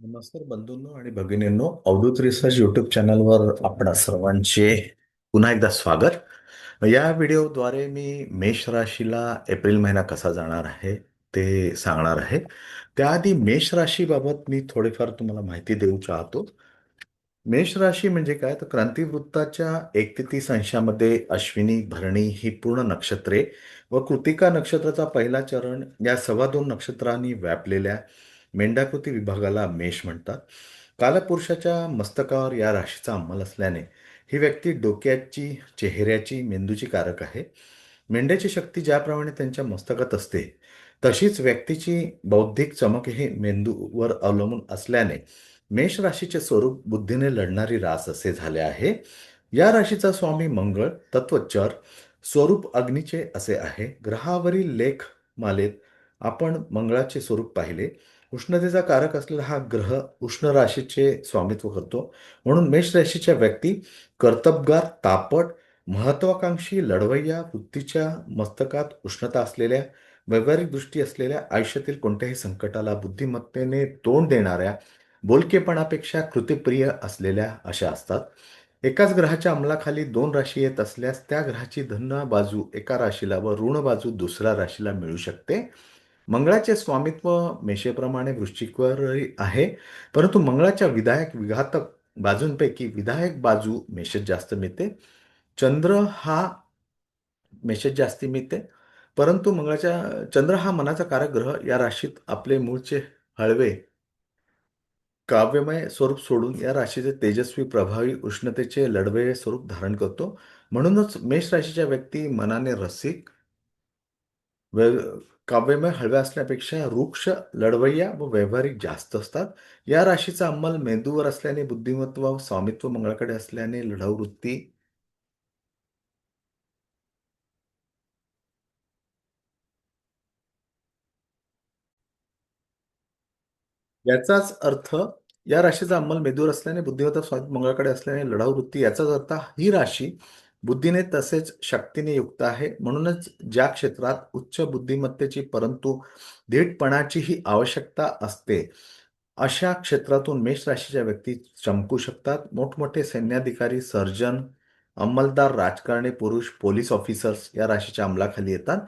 नमस्कार बंधूंनो आणि भगिनींनो, Avadhoot research YouTube चॅनलवर आपणा सर्वांचे पुन्हा एकदा स्वागत. या व्हिडिओद्वारे मी मेष राशीला एप्रिल महिना कसा जाणार आहे ते सांगणार आहे. त्याआधी मेष राशीबाबत मी थोडीफार तुम्हाला माहिती देऊ चाहतो. मेष राशी म्हणजे काय, तर क्रांतिवृत्ताच्या 1 ते 30 अंशामध्ये अश्विनी भरणी ही पूर्ण नक्षत्रे व कृतिका नक्षत्राचा पहिला चरण या 2.25 नक्षत्रांनी व्यापलेल्या मेंढाकृती विभागाला मेष म्हणतात. कालपुरुषाच्या मस्तकावर या राशीचा अंमल असल्याने ही व्यक्ती डोक्याची, चेहऱ्याची, मेंदूची कारक आहे. मेंढ्याची शक्ती ज्याप्रमाणे त्यांच्या मस्तकात असते, तशीच व्यक्तीची बौद्धिक चमकही मेंदूवर अवलंबून असल्याने मेष राशीचे स्वरूप बुद्धीने लढणारी रास असे झाले आहे. या राशीचा स्वामी मंगळ तत्वचर स्वरूप अग्नीचे असे आहे. ग्रहावरील लेख मालेत आपण मंगळाचे स्वरूप पाहिले. उष्णतेचा कारक असलेला हा ग्रह उष्ण राशीचे स्वामित्व करतो. म्हणून मेष राशीच्या व्यक्ती कर्तबगार, तापट, महत्वाकांक्षी, लढवय्या, वृत्तीच्या मस्तकात उष्णता असलेल्या, व्यावहारिक दृष्टी असलेल्या, आयुष्यातील कोणत्याही संकटाला बुद्धिमत्तेने तोंड देणाऱ्या, बोलकेपणापेक्षा कृतिप्रिय असलेल्या अशा असतात. एकाच ग्रहाच्या अंमलाखाली 2 राशी येत असल्यास त्या ग्रहाची धन बाजू एका राशीला व ऋण बाजू दुसऱ्या राशीला मिळू शकते. मंगळाचे स्वामित्व मेषेप्रमाणे वृश्चिकवरही आहे, परंतु मंगळाच्या विधायक विघातक बाजूंपैकी विधायक बाजू मेषात जास्त मिळते. चंद्र हा मेषात जास्ती मिळते, परंतु चंद्र हा मनाचा कारक ग्रह या राशीत आपले मूळचे हळवे काव्यमय स्वरूप सोडून या राशीचे तेजस्वी, प्रभावी, उष्णतेचे लढवय्ये स्वरूप धारण करतो. म्हणूनच मेष राशीच्या व्यक्ती मनाने रसिक, काव्यमय हळव्या असण्यापेक्षा रुक्ष, लढवय्या व व्यावहारिक जास्त असतात. या राशीचा अंमल मेंदूवर असल्याने बुद्धिमत्व व स्वामित्व मंगळाकडे असल्याने लढाऊ वृत्ती, याचाच अर्थ या राशीचा अंमल मेंदूवर असल्याने बुद्धिमत्ता स्वामित्व मंगळाकडे असल्याने लढाऊ वृत्ती, याचाच अर्थ ही राशी बुद्धीने तसेच शक्तीने युक्त आहे. म्हणूनच ज्या क्षेत्रात उच्च बुद्धिमत्तेची परंतु धीटपणाचीही आवश्यकता असते, अशा क्षेत्रातून मेष राशीच्या व्यक्ती चमकू शकतात. मोठमोठे सैन्याधिकारी, सर्जन, अंमलदार, राजकारणी पुरुष, पोलीस ऑफिसर्स या राशीच्या अंमलाखाली येतात.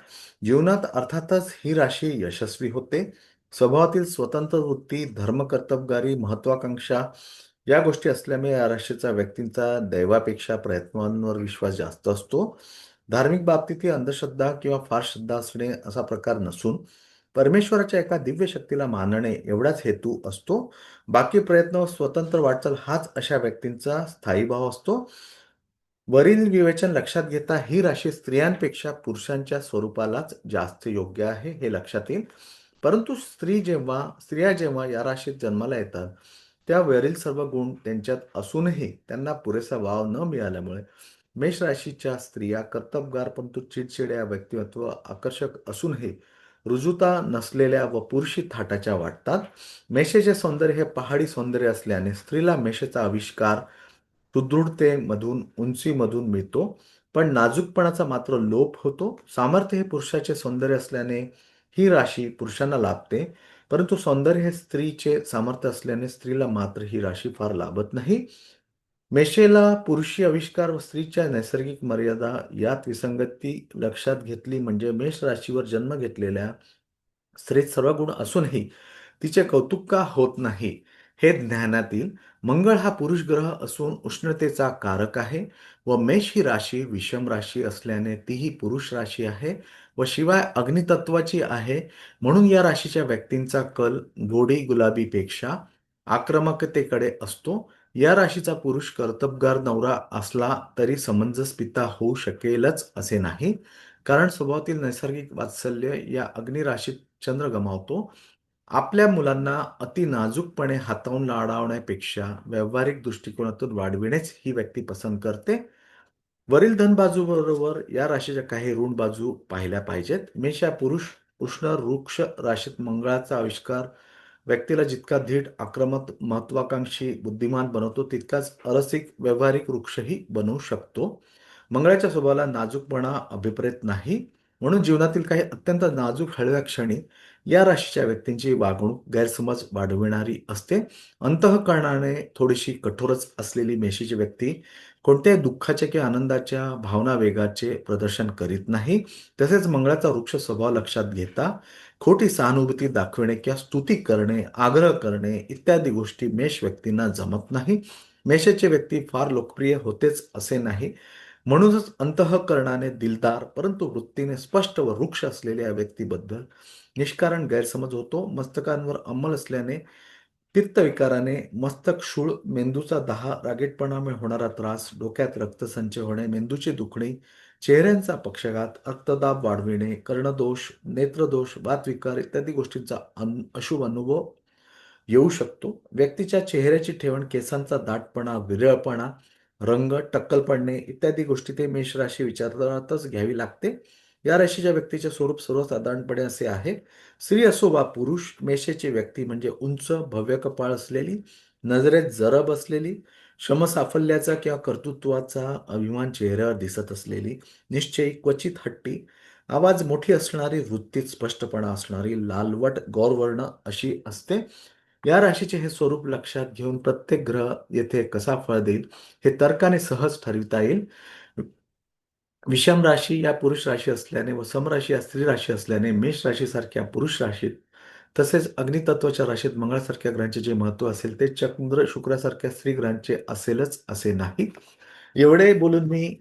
जीवनात अर्थातच ही राशी यशस्वी होते. स्वभावातील स्वतंत्र वृत्ती, धर्मकर्तबगारी, महत्वाकांक्षा या गोष्टी असल्यामुळे या राशीच्या व्यक्तींचा दैवापेक्षा प्रयत्नांवर विश्वास जास्त असतो. धार्मिक बाबतीत ही अंधश्रद्धा किंवा फार श्रद्धा असणे असा प्रकार नसून परमेश्वराच्या एका दिव्य शक्तीला मानणे एवढाच हेतू असतो. बाकी प्रयत्न व स्वतंत्र वाटचाल हाच अशा व्यक्तींचा स्थायी भाव असतो. वरील विवेचन लक्षात घेता ही राशी स्त्रियांपेक्षा पुरुषांच्या स्वरूपालाच जास्त योग्य आहे हे लक्षात येईल. परंतु स्त्रिया जेव्हा या राशीत जन्माला येतात, त्या वरील सर्व गुण त्यांच्यात असूनही त्यांना पुरेसा वाव न मिळाल्यामुळे मेष राशीच्या स्त्रिया कर्तबगार परंतु चिडचिड्या, व्यक्तिमत्व आकर्षक असूनही रुजुता नसलेल्या व पुरुषी थाटाच्या वाटतात. मेषाचे सौंदर्य हे पहाडी सौंदर्य असल्याने स्त्रीला मेषाचा आविष्कार सुदृढतेमधून, उंचीमधून मिळतो, पण नाजूकपणाचा मात्र लोप होतो. सामर्थ्य हे पुरुषाचे सौंदर्य असल्याने ही राशी पुरुषांना लाभते, परंतु सौंदर्य हे स्त्रीचे सामर्थ्य असल्याने स्त्रीला मात्र ही राशी फार लाभत नाही. मेषेला पुरुषी आविष्कार व स्त्रीच्या नैसर्गिक मर्यादा यात विसंगती लक्षात घेतली म्हणजे मेष राशीवर जन्म घेतलेल्या स्त्रीत सर्व गुण असूनही तिचे कौतुक का होत नाही हे ध्यानात येईल. मंगळ हा पुरुष ग्रह असून उष्णतेचा कारक आहे व मेष ही राशी विषम राशी असल्याने तीही पुरुष राशी आहे व शिवाय अग्नितत्वाची आहे. म्हणून या राशीच्या व्यक्तींचा कल गोडी गुलाबीपेक्षा आक्रमकतेकडे असतो. या राशीचा पुरुष कर्तबगार नवरा असला तरी समंजस पिता होऊ शकेलच असे नाही, कारण स्वभावातील नैसर्गिक वात्सल्य या अग्नी राशीत चंद्र गमावतो. आपल्या मुलांना अति नाजूकपणे हाताळून लाडावण्यापेक्षा व्यावहारिक दृष्टिकोनातून वाढविणेच ही व्यक्ती पसंत करते. वरील धन बाजूबरोबर या राशीच्या काही ऋण बाजू पाहिल्या पाहिजेत. मेष या पुरुष उष्ण वृक्ष राशीत मंगळाचा आविष्कार व्यक्तीला जितका धीट, आक्रमक, महत्वाकांक्षी, बुद्धिमान बनवतो, तितकाच अरसिक, व्यावहारिक वृक्षही बनवू शकतो. मंगळाच्या स्वभावाला नाजूकपणा अभिप्रेत नाही. म्हणून जीवनातील काही अत्यंत नाजूक हळव्या क्षणी या राशीच्या व्यक्तींची वागणूक गैरसमज वाढविणारी असते. अंतःकरणाने थोडीशी कठोरच असलेली मेषीची व्यक्ती कोणत्याही दुःखाच्या किंवा आनंदाच्या भावना वेगाचे प्रदर्शन करीत नाही. तसेच मंगळाचा वृक्ष स्वभाव लक्षात घेता खोटी सहानुभूती दाखविणे किंवा स्तुती करणे, आग्रह करणे इत्यादी गोष्टी मेष व्यक्तींना जमत नाही. मेषाची व्यक्ती फार लोकप्रिय होतेच असे नाही. म्हणूनच अंतःकरणाने दिलदार परंतु वृत्तीने स्पष्ट व वृक्ष असलेल्या या व्यक्तीबद्दल निष्कारण गैरसमज होतो. मस्तकांवर अंमल असल्याने पित्तविकाराने मस्तक शूळ, मेंदूचा दाह, रागीटपणामुळे होणारा त्रास, डोक्यात रक्तसंचय होणे, मेंदूची दुखणी, चेहऱ्यांचा पक्षाघात, रक्तदाब वाढविणे, कर्णदोष, नेत्रदोष, वातविकार इत्यादी गोष्टींचा अशुभ अनुभव येऊ शकतो. व्यक्तीच्या चेहऱ्याची ठेवण, केसांचा दाटपणा, विरळपणा, रंग, टक्कल पडणे इत्यादी गोष्टी ते मेष राशी विचारातच घ्यावी लागते. या राशीच्या व्यक्तीचे स्वरूप सर्वसाधारणपणे असे आहे. स्त्री असो वा पुरुष, मेषेची व्यक्ती म्हणजे उंच, भव्य कपाळ असलेली, नजरेत जरब असलेली, श्रमसाफल्याचा किंवा कर्तृत्वाचा अभिमान चेहऱ्यावर दिसत असलेली, निश्चयी, क्वचित हट्टी, आवाज मोठी असणारी, वृत्तीत स्पष्टपणा असणारी, लालवट गौरवर्ण अशी असते. या राशीचे हे स्वरूप लक्षात घेऊन प्रत्येक ग्रह येथे कसा फळ देईल हे तर्काने सहज ठरविता येईल. विषम राशी या पुरुष राशी असल्याने व सम राशी या स्त्री राशी असल्याने मेष राशीसारख्या पुरुष राशीत तसेच अग्नितत्वाच्या राशीत मंगळासारख्या ग्रहांचे जे महत्व असेल ते चंद्र शुक्रासारख्या स्त्री ग्रहांचे असेलच असे नाही. एवढे बोलून मी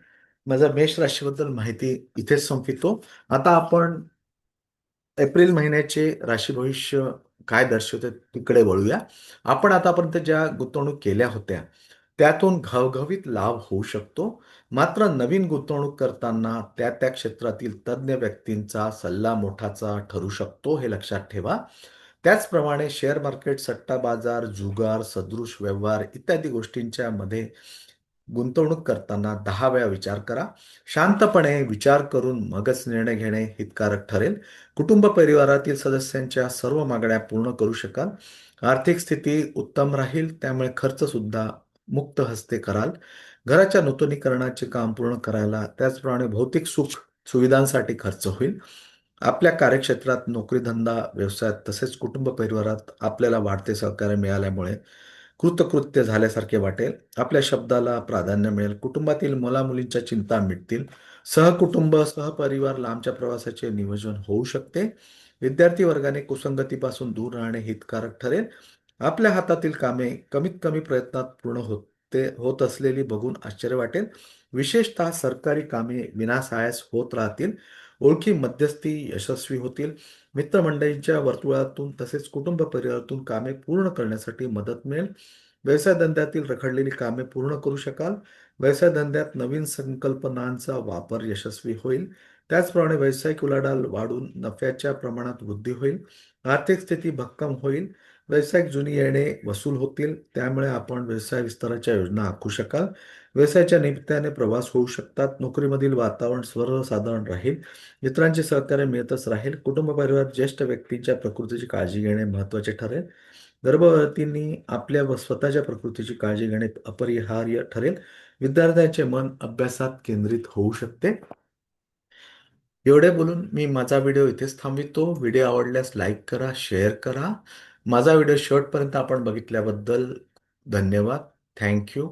माझा मेष राशीबद्दल माहिती इथेच संपवितो. आता आपण एप्रिल महिन्याचे राशी भविष्य काय दर्शवते तिकडे वळूया. आपण आतापर्यंत ज्या गुंतवणूक केल्या होत्या त्यातून घवघवीत लाभ होऊ शकतो. मात्र नवीन गुंतवणूक करताना त्या त्या क्षेत्रातील तज्ञ व्यक्तींचा सल्ला मोठाचा ठरू शकतो हे लक्षात ठेवा. त्याचप्रमाणे शेअर मार्केट, सट्टा बाजार, जुगार, सदृश व्यवहार इत्यादी गोष्टींच्या मध्ये गुंतवणूक करताना 10 वेळा विचार करा. शांतपणे विचार करून मगच निर्णय घेणे हितकारक ठरेल. कुटुंब परिवारातील सदस्यांच्या सर्व मागण्या पूर्ण करू शकाल. आर्थिक स्थिती उत्तम राहील, त्यामुळे खर्च सुद्धा मुक्त हस्ते कराल. घराच्या नूतनीकरणाचे काम पूर्ण करायला, त्याचप्रमाणे भौतिक सुख सुविधांसाठी खर्च होईल. आपल्या कार्यक्षेत्रात, नोकरीधंदा, व्यवसायात तसेच कुटुंब परिवारात आपल्याला वाढते सहकार्य मिळाल्यामुळे कृतकृत्य झाल्यासारखे वाटेल. आपल्या शब्दाला प्राधान्य मिळेल. कुटुंबातील मुलामुलींच्या चिंता मिटतील. सहकुटुंब, सहपरिवार लांबच्या प्रवासाचे नियोजन होऊ शकते. विद्यार्थी वर्गाने कुसंगतीपासून दूर राहणे हितकारक ठरेल. आपल्या हातातील कामे कमीत कमी प्रयत्नात पूर्ण होत असलेली बघून आश्चर्य वाटेल. विशेषतः सरकारी कामे विनासायास होत राहतील. ओळखी मध्यस्थी यशस्वी होतील. मित्रमंडळींच्या वर्तुळातून तसेच कुटुंब परिवारातून कामे पूर्ण करण्यासाठी मदत मिळेल. व्यवसाय धंद्यातील रखडलेली कामे पूर्ण करू शकाल. व्यवसाय धंद्यात नवीन संकल्पनांचा वापर यशस्वी होईल. त्याचप्रमाणे व्यावसायिक उलाढाल वाढून नफ्याच्या प्रमाणात वृद्धी होईल. आर्थिक स्थिती भक्कम होईल. व्यावसायिक जुनी येणे वसूल होतील. त्यामुळे आपण व्यवसाय विस्ताराच्या योजना आखू शकाल. व्यवसायाच्या निमित्ताने प्रवास होऊ शकतात. नोकरीमधील वातावरण सर्वसाधारण राहील. मित्रांचे सहकार्य मिळतच राहील. कुटुंब परिवार ज्येष्ठ व्यक्तींच्या प्रकृतीची काळजी घेणे महत्त्वाचे ठरेल. गर्भवतींनी आपल्या व स्वतःच्या प्रकृतीची काळजी घेणे अपरिहार्य ठरेल. विद्यार्थ्यांचे मन अभ्यासात केंद्रित होऊ शकते. एवढे बोलून मी माझा व्हिडिओ इथेच थांबवितो. व्हिडिओ आवडल्यास लाईक करा, शेअर करा. माझा व्हिडिओ शेवटपर्यंत आपण बघितल्याबद्दल धन्यवाद. Thank you.